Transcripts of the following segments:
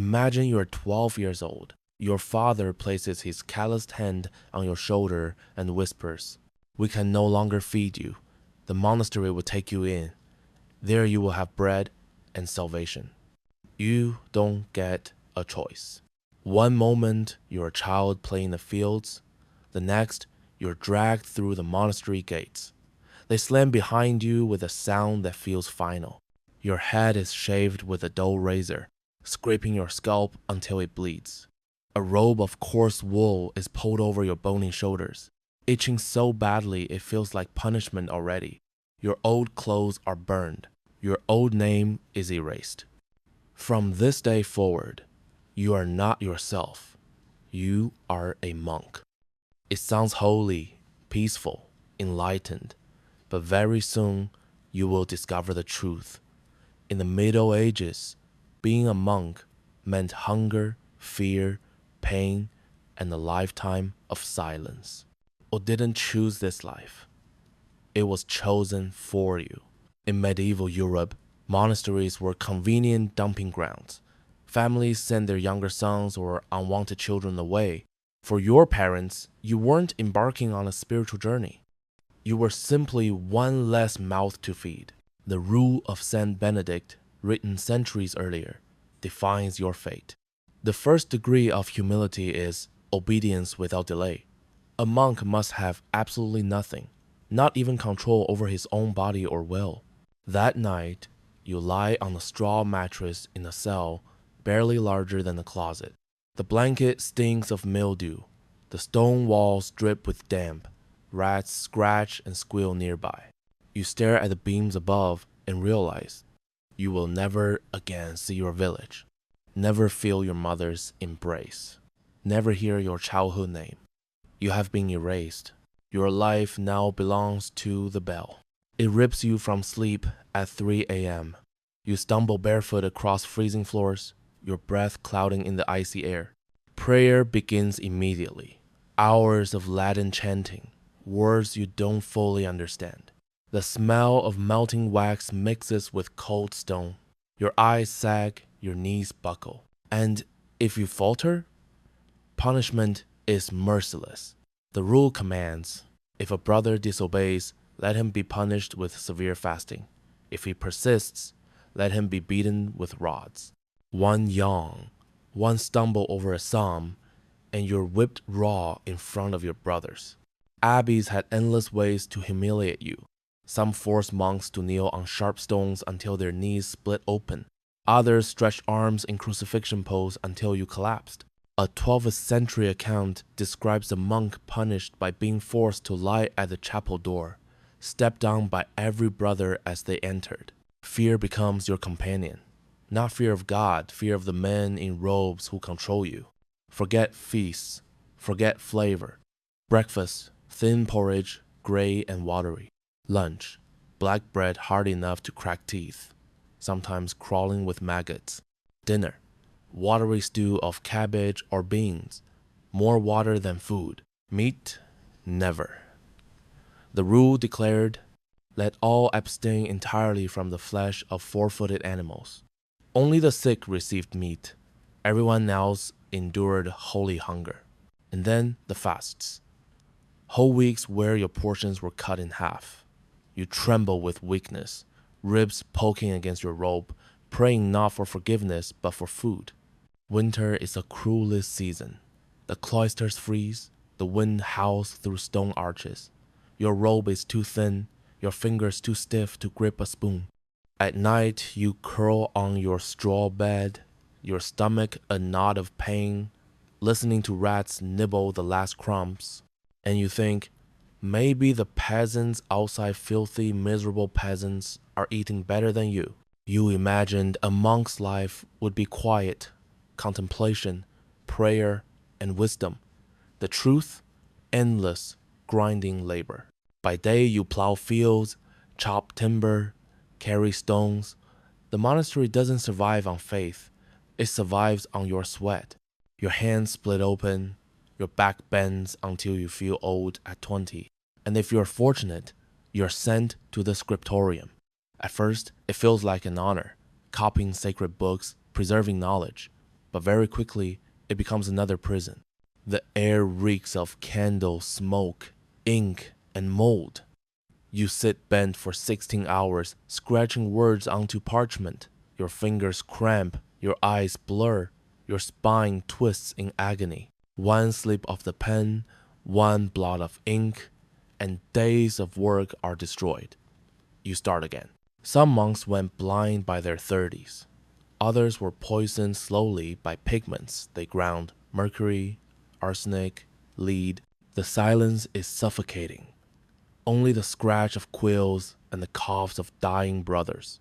Imagine you're 12 years old. Your father places his calloused hand on your shoulder and whispers, "We can no longer feed you. The monastery will take you in. There you will have bread and salvation." You don't get a choice. One moment, you're a child playing in the fields. The next, you're dragged through the monastery gates. They slam behind you with a sound that feels final. Your head is shaved with a dull razor, scraping your scalp until it bleeds. A robe of coarse wool is pulled over your bony shoulders, itching so badly it feels like punishment already. Your old clothes are burned. Your old name is erased. From this day forward, you are not yourself. You are a monk. It sounds holy, peaceful, enlightened, but very soon you will discover the truth. In the Middle Ages, being a monk meant hunger, fear, pain, and a lifetime of silence. Or didn't choose this life. It was chosen for you. In medieval Europe, monasteries were convenient dumping grounds. Families sent their younger sons or unwanted children away. For your parents, you weren't embarking on a spiritual journey. You were simply one less mouth to feed. The rule of Saint Benedict, written centuries earlier, defines your fate. The first degree of humility is obedience without delay. A monk must have absolutely nothing, not even control over his own body or will. That night, you lie on a straw mattress in a cell barely larger than a closet. The blanket stinks of mildew. The stone walls drip with damp. Rats scratch and squeal nearby. You stare at the beams above and realize you will never again see your village, never feel your mother's embrace, never hear your childhood name. You have been erased. Your life now belongs to the bell. It rips you from sleep at 3 a.m. You stumble barefoot across freezing floors, your breath clouding in the icy air. Prayer begins immediately. Hours of Latin chanting, words you don't fully understand. The smell of melting wax mixes with cold stone. Your eyes sag, your knees buckle. And if you falter, punishment is merciless. The rule commands, if a brother disobeys, let him be punished with severe fasting. If he persists, let him be beaten with rods. One yawn, one stumble over a psalm, and you're whipped raw in front of your brothers. Abbeys had endless ways to humiliate you. Some forced monks to kneel on sharp stones until their knees split open. Others stretched arms in crucifixion pose until you collapsed. A 12th century account describes a monk punished by being forced to lie at the chapel door, stepped on by every brother as they entered. Fear becomes your companion. Not fear of God, fear of the men in robes who control you. Forget feasts, forget flavor. Breakfast, thin porridge, gray and watery. Lunch, black bread hard enough to crack teeth, sometimes crawling with maggots. Dinner, watery stew of cabbage or beans, more water than food. Meat, never. The rule declared, let all abstain entirely from the flesh of four-footed animals. Only the sick received meat. Everyone else endured holy hunger. And then the fasts. Whole weeks where your portions were cut in half. You tremble with weakness, ribs poking against your robe, praying not for forgiveness but for food. Winter is the cruelest season. The cloisters freeze, the wind howls through stone arches. Your robe is too thin, your fingers too stiff to grip a spoon. At night, you curl on your straw bed, your stomach a knot of pain, listening to rats nibble the last crumbs, and you think, maybe the peasants outside, filthy, miserable peasants, are eating better than you. You imagined a monk's life would be quiet, contemplation, prayer, and wisdom. The truth, endless, grinding labor. By day you plow fields, chop timber, carry stones. The monastery doesn't survive on faith. It survives on your sweat. Your hands split open, your back bends until you feel old at 20. And if you're fortunate, you're sent to the scriptorium. At first, it feels like an honor, copying sacred books, preserving knowledge. but very quickly it becomes another prison. The air reeks of candle smoke, ink, and mold. You sit bent for 16 hours, scratching words onto parchment. Your fingers cramp, your eyes blur, your spine twists in agony. One slip of the pen, one blot of ink, and days of work are destroyed. You start again. Some monks went blind by their 30s. Others were poisoned slowly by pigments they ground: mercury, arsenic, lead. The silence is suffocating. Only the scratch of quills and the coughs of dying brothers.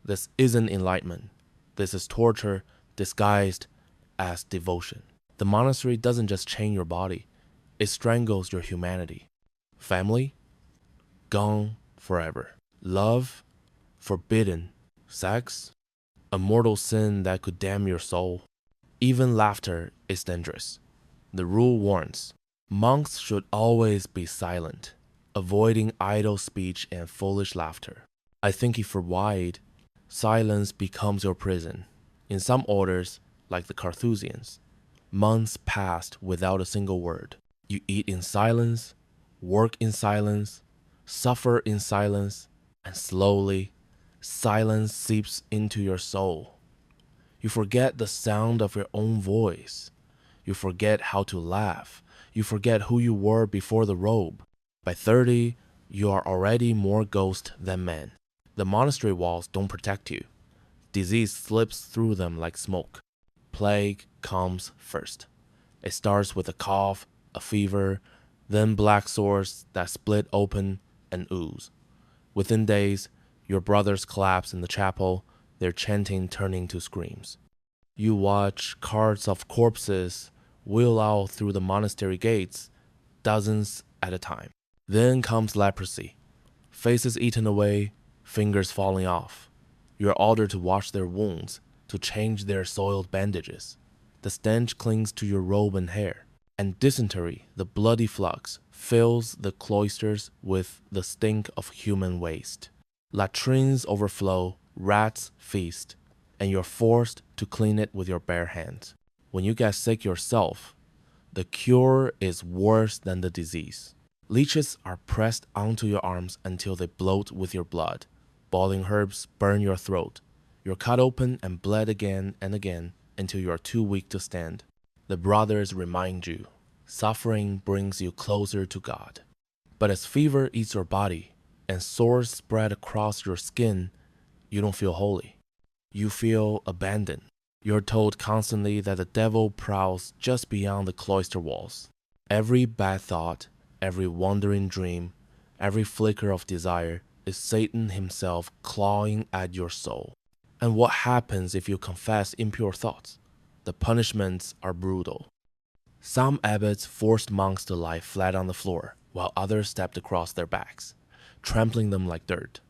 This isn't enlightenment. This is torture disguised as devotion. The monastery doesn't just chain your body, it strangles your humanity. Family? Gone forever. Love? Forbidden. Sex? A mortal sin that could damn your soul. Even laughter is dangerous. The rule warns, monks should always be silent, avoiding idle speech and foolish laughter. I think if you're wide, silence becomes your prison. In some orders, like the Carthusians, months passed without a single word. You eat in silence, work in silence, suffer in silence, and slowly, silence seeps into your soul. You forget the sound of your own voice. You forget how to laugh. You forget who you were before the robe. By 30, you are already more ghost than man. The monastery walls don't protect you. Disease slips through them like smoke. Plague comes first. It starts with a cough, a fever, then black sores that split open and ooze. Within days, your brothers collapse in the chapel, their chanting turning to screams. You watch carts of corpses wheel out through the monastery gates, dozens at a time. Then comes leprosy. Faces eaten away, fingers falling off. You are ordered to wash their wounds, to change their soiled bandages. The stench clings to your robe and hair. And dysentery, the bloody flux, fills the cloisters with the stink of human waste. Latrines overflow, rats feast, and you're forced to clean it with your bare hands. When you get sick yourself, the cure is worse than the disease. Leeches are pressed onto your arms until they bloat with your blood. Boiling herbs burn your throat. You're cut open and bled again and again until you are too weak to stand. The brothers remind you, suffering brings you closer to God. But as fever eats your body and sores spread across your skin, you don't feel holy. You feel abandoned. You're told constantly that the devil prowls just beyond the cloister walls. Every bad thought, every wandering dream, every flicker of desire is Satan himself clawing at your soul. And what happens if you confess impure thoughts? The punishments are brutal. Some abbots forced monks to lie flat on the floor, while others stepped across their backs, trampling them like dirt.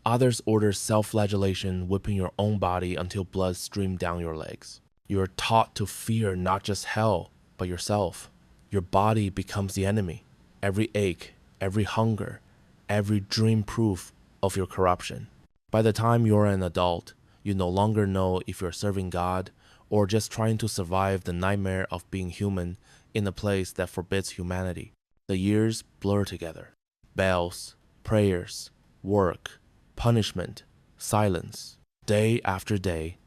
Others ordered self-flagellation, whipping your own body until blood streamed down your legs. You are taught to fear not just hell, but yourself. Your body becomes the enemy. Every ache, every hunger, every dream proof of your corruption. By the time you're an adult, you no longer know if you're serving God or just trying to survive the nightmare of being human in a place that forbids humanity. The years blur together. Bells, prayers, work, punishment, silence. Day after day,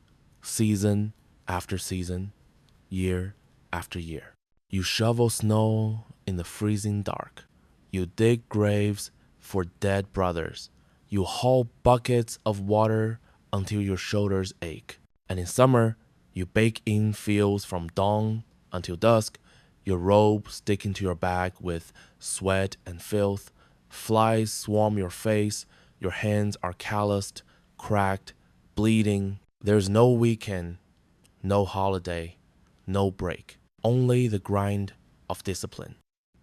season after season, year after year. You shovel snow in the freezing dark. You dig graves for dead brothers. You haul buckets of water until your shoulders ache. And in summer, you bake in fields from dawn until dusk, your robe sticking to your back with sweat and filth. Flies swarm your face, your hands are calloused, cracked, bleeding. There's no weekend, no holiday, no break. Only the grind of discipline.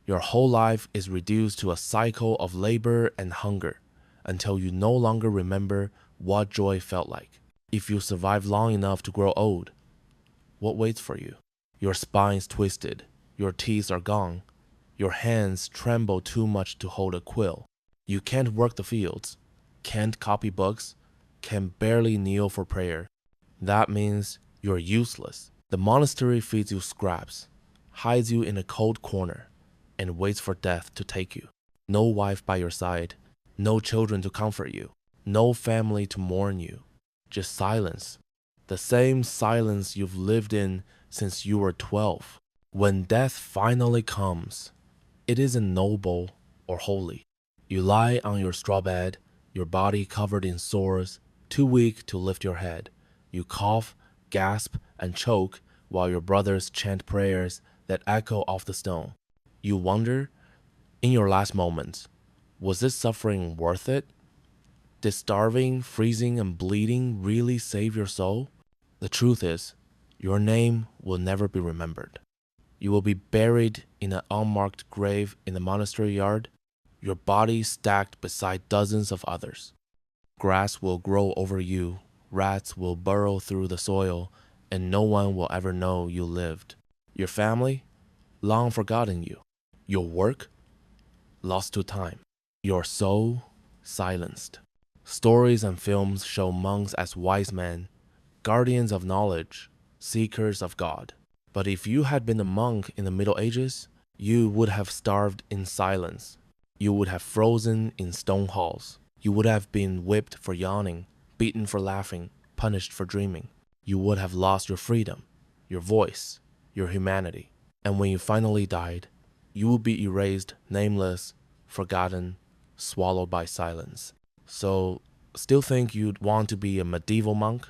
Your whole life is reduced to a cycle of labor and hunger until you no longer remember what joy felt like. If you survive long enough to grow old, what waits for you? Your spine's twisted, your teeth are gone, your hands tremble too much to hold a quill. You can't work the fields, can't copy books, can barely kneel for prayer. That means You're useless. The monastery feeds you scraps, hides you in a cold corner, and waits for death to take you. No wife by your side, no children to comfort you, no family to mourn you, just silence. The same silence you've lived in since you were 12. When death finally comes, it isn't noble or holy. You lie on your straw bed, your body covered in sores, too weak to lift your head. You cough, gasp, and choke while your brothers chant prayers that echo off the stone. You wonder, in your last moments, was this suffering worth it? Did starving, freezing, and bleeding really save your soul? The truth is, your name will never be remembered. You will be buried in an unmarked grave in the monastery yard, your body stacked beside dozens of others. Grass will grow over you, rats will burrow through the soil, and no one will ever know you lived. Your family, long forgotten you. Your work, lost to time. Your soul, silenced. Stories and films show monks as wise men, guardians of knowledge, seekers of God. But if you had been a monk in the Middle Ages, you would have starved in silence. You would have frozen in stone halls. You would have been whipped for yawning, beaten for laughing, punished for dreaming. You would have lost your freedom, your voice, your humanity. And when you finally died, you would be erased, nameless, forgotten, swallowed by silence. So, still think you'd want to be a medieval monk?